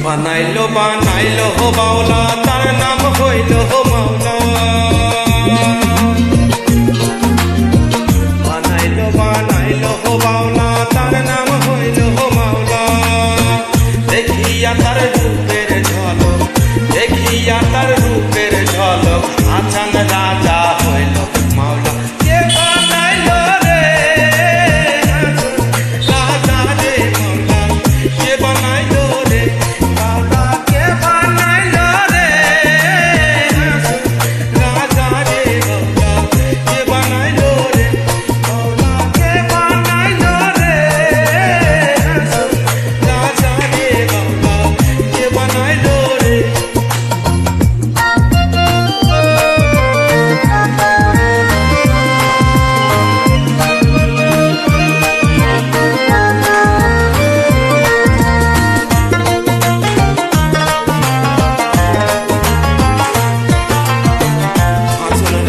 বানাইলো বানাইলো বাউলা তার নাম হইল মাওলা। বানাইলো বানাইলো বাউলা তার নাম হইল মাওলা। দেখিয়া তার রূপের ঝলক, দেখিয়া তার রূপের ঝলক, আচান রাজা হইল মাওলা। কে বানাইলো রে রাজা রে মাওলা, কে বানাইলো রে মাওলা, কে বানাইলো রে রাজা রে মাওলা, কে বানাইলো রে মাওলা, কে বানাইলো রে রাজা রে মাওলা, কে বানাইলো রে।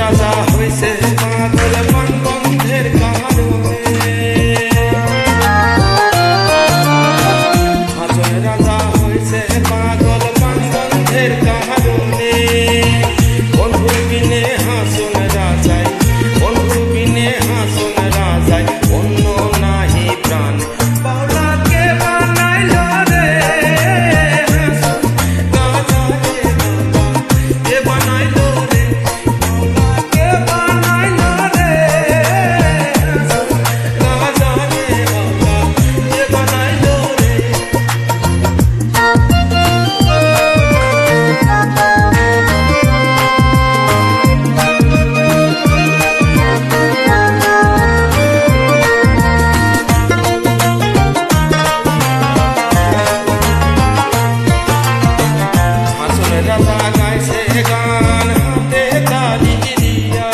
রাজা হইছে পাগল বন্ধের কারণে, হাজর রাজা হইছে পাগল বন্ধের কারণে। বন্ধু বিনে হাসন রাজাই, বন্ধু বিনে হাসন রাজাই, অন্য নাহি প্রাণ। বাউলা কে বানাইলো রে হাসন রাজা রে বাউলা, কে বানাইলো রে মাওলা, কে বানাইলো রে রাজা রে মাওলা, কে বানাইলো রে। হাসন রাজা গাইছে গান হাতে তালি দিয়া,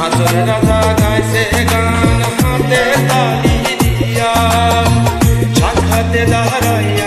হাসন রাজা গাইছে গান হাতে তালি দিয়া, সাক্ষাতে দাঁড়াইয়া